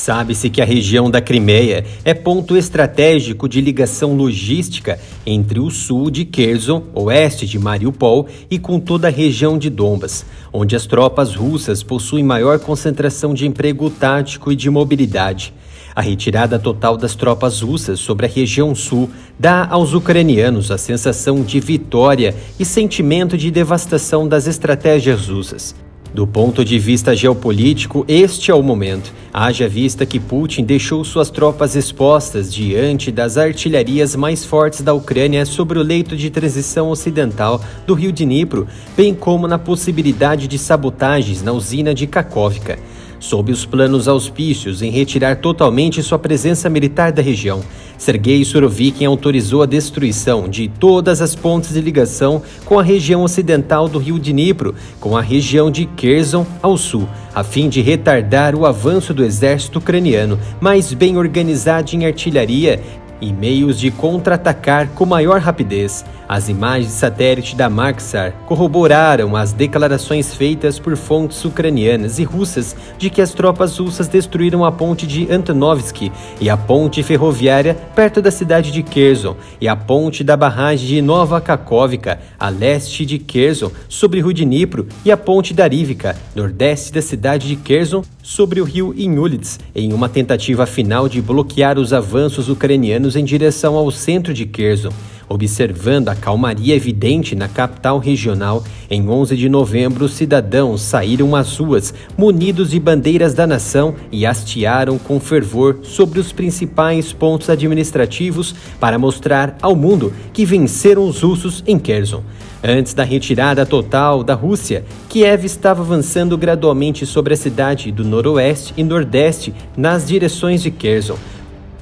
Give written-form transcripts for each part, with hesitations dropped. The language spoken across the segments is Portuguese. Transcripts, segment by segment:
Sabe-se que a região da Crimeia é ponto estratégico de ligação logística entre o sul de Kherson, oeste de Mariupol e com toda a região de Donbas, onde as tropas russas possuem maior concentração de emprego tático e de mobilidade. A retirada total das tropas russas sobre a região sul dá aos ucranianos a sensação de vitória e sentimento de devastação das estratégias russas. Do ponto de vista geopolítico, este é o momento, haja vista que Putin deixou suas tropas expostas diante das artilharias mais fortes da Ucrânia sobre o leito de transição ocidental do rio Dnipro, bem como na possibilidade de sabotagens na usina de Kakhovka. Sob os planos auspícios em retirar totalmente sua presença militar da região, Sergei Surovikin autorizou a destruição de todas as pontes de ligação com a região ocidental do rio Dnipro, com a região de Kherson ao sul, a fim de retardar o avanço do exército ucraniano, mais bem organizado em artilharia e meios de contra-atacar com maior rapidez. As imagens de satélite da Maxar corroboraram as declarações feitas por fontes ucranianas e russas de que as tropas russas destruíram a ponte de Antonovsky e a ponte ferroviária perto da cidade de Kherson e a ponte da barragem de Nova Kakhovka, a leste de Kherson, sobre o rio Dnipro, e a ponte da Rivka, nordeste da cidade de Kherson, sobre o rio Inhulets, em uma tentativa final de bloquear os avanços ucranianos em direção ao centro de Kherson. Observando a calmaria evidente na capital regional, em 11 de novembro, os cidadãos saíram às ruas, munidos de bandeiras da nação, e hastearam com fervor sobre os principais pontos administrativos para mostrar ao mundo que venceram os russos em Kherson. Antes da retirada total da Rússia, Kiev estava avançando gradualmente sobre a cidade do noroeste e nordeste nas direções de Kherson.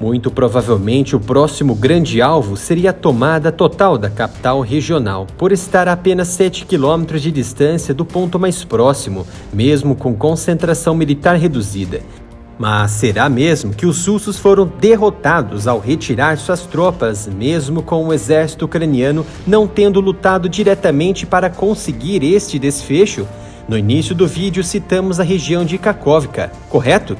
Muito provavelmente o próximo grande alvo seria a tomada total da capital regional, por estar a apenas 7 quilômetros de distância do ponto mais próximo, mesmo com concentração militar reduzida. Mas será mesmo que os russos foram derrotados ao retirar suas tropas, mesmo com o exército ucraniano não tendo lutado diretamente para conseguir este desfecho? No início do vídeo citamos a região de Kakhovka, correto?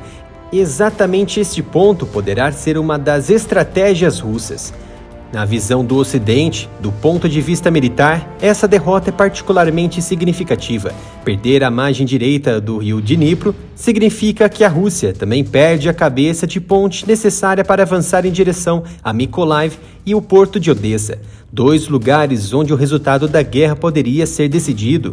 Exatamente este ponto poderá ser uma das estratégias russas. Na visão do Ocidente, do ponto de vista militar, essa derrota é particularmente significativa. Perder a margem direita do rio Dnipro significa que a Rússia também perde a cabeça de ponte necessária para avançar em direção a Mykolaiv e o porto de Odessa, dois lugares onde o resultado da guerra poderia ser decidido.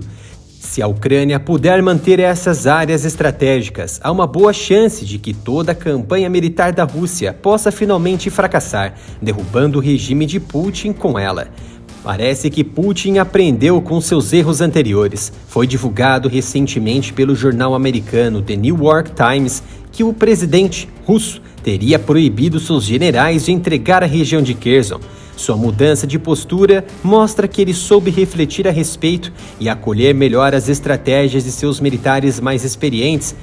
Se a Ucrânia puder manter essas áreas estratégicas, há uma boa chance de que toda a campanha militar da Rússia possa finalmente fracassar, derrubando o regime de Putin com ela. Parece que Putin aprendeu com seus erros anteriores. Foi divulgado recentemente pelo jornal americano The New York Times que o presidente russo teria proibido seus generais de entregar a região de Kherson. Sua mudança de postura mostra que ele soube refletir a respeito e acolher melhor as estratégias de seus militares mais experientes,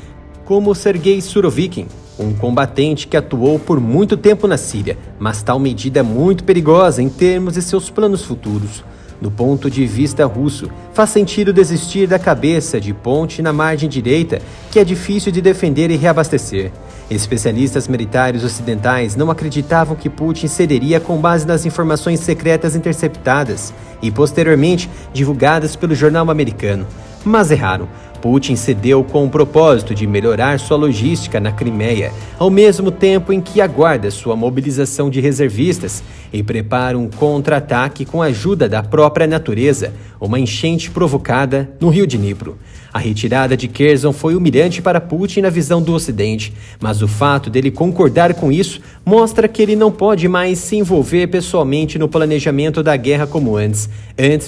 como Sergei Surovikin, um combatente que atuou por muito tempo na Síria, mas tal medida é muito perigosa em termos de seus planos futuros. Do ponto de vista russo, faz sentido desistir da cabeça de ponte na margem direita, que é difícil de defender e reabastecer. Especialistas militares ocidentais não acreditavam que Putin cederia com base nas informações secretas interceptadas e posteriormente divulgadas pelo jornal americano, mas erraram. Putin cedeu com o propósito de melhorar sua logística na Crimeia, ao mesmo tempo em que aguarda sua mobilização de reservistas e prepara um contra-ataque com a ajuda da própria natureza, uma enchente provocada no rio Dnipro. A retirada de Kherson foi humilhante para Putin na visão do Ocidente, mas o fato dele concordar com isso mostra que ele não pode mais se envolver pessoalmente no planejamento da guerra como antes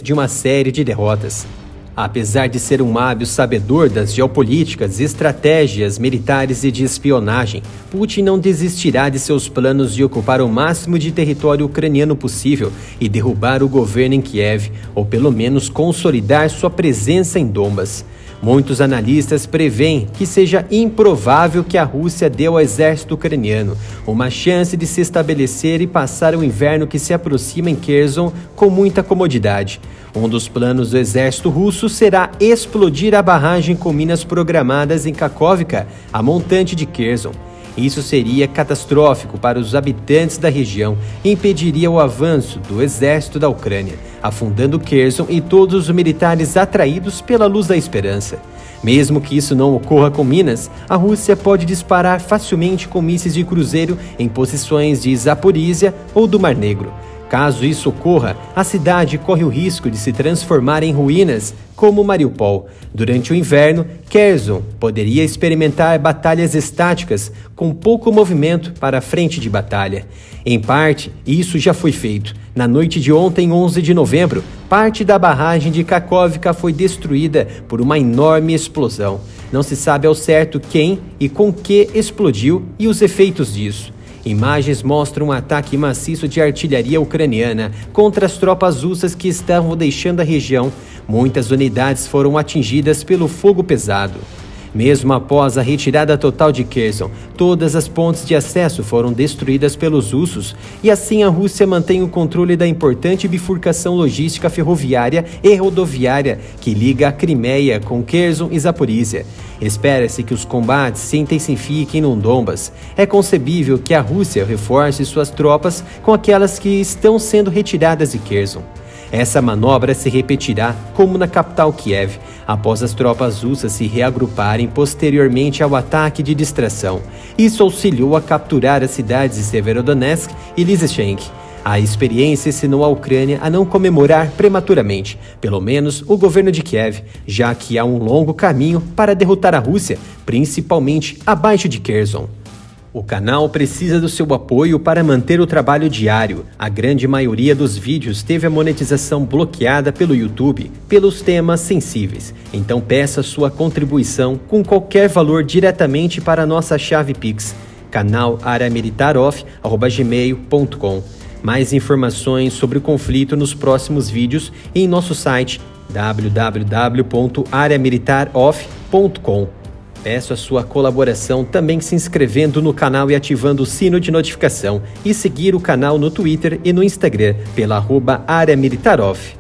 de uma série de derrotas. Apesar de ser um hábil sabedor das geopolíticas, estratégias militares e de espionagem, Putin não desistirá de seus planos de ocupar o máximo de território ucraniano possível e derrubar o governo em Kiev, ou pelo menos consolidar sua presença em Donbas. Muitos analistas preveem que seja improvável que a Rússia dê ao exército ucraniano uma chance de se estabelecer e passar o inverno que se aproxima em Kherson com muita comodidade. Um dos planos do exército russo será explodir a barragem com minas programadas em Kakhovka, a montante de Kherson. Isso seria catastrófico para os habitantes da região e impediria o avanço do exército da Ucrânia, afundando Kherson e todos os militares atraídos pela luz da esperança. Mesmo que isso não ocorra com Minas, a Rússia pode disparar facilmente com mísseis de cruzeiro em posições de Zaporísia ou do Mar Negro. Caso isso ocorra, a cidade corre o risco de se transformar em ruínas, como Mariupol. Durante o inverno, Kherson poderia experimentar batalhas estáticas com pouco movimento para a frente de batalha. Em parte, isso já foi feito. Na noite de ontem, 11 de novembro, parte da barragem de Kakhovka foi destruída por uma enorme explosão. Não se sabe ao certo quem e com que explodiu e os efeitos disso. Imagens mostram um ataque maciço de artilharia ucraniana contra as tropas russas que estavam deixando a região. Muitas unidades foram atingidas pelo fogo pesado. Mesmo após a retirada total de Kherson, todas as pontes de acesso foram destruídas pelos russos e assim a Rússia mantém o controle da importante bifurcação logística ferroviária e rodoviária que liga a Crimeia com Kherson e Zaporísia. Espera-se que os combates se intensifiquem no Donbas. É concebível que a Rússia reforce suas tropas com aquelas que estão sendo retiradas de Kherson. Essa manobra se repetirá como na capital Kiev, após as tropas russas se reagruparem posteriormente ao ataque de distração. Isso auxiliou a capturar as cidades de Severodonetsk e Lysychansk. A experiência ensinou a Ucrânia a não comemorar prematuramente, pelo menos o governo de Kiev, já que há um longo caminho para derrotar a Rússia, principalmente abaixo de Kherson. O canal precisa do seu apoio para manter o trabalho diário. A grande maioria dos vídeos teve a monetização bloqueada pelo YouTube pelos temas sensíveis. Então peça sua contribuição com qualquer valor diretamente para a nossa chave Pix, canal@areamilitaroff@gmail.com. Mais informações sobre o conflito nos próximos vídeos em nosso site www.areamilitaroff.com. Peço a sua colaboração também se inscrevendo no canal e ativando o sino de notificação e seguir o canal no Twitter e no Instagram pela @areamilitaroff.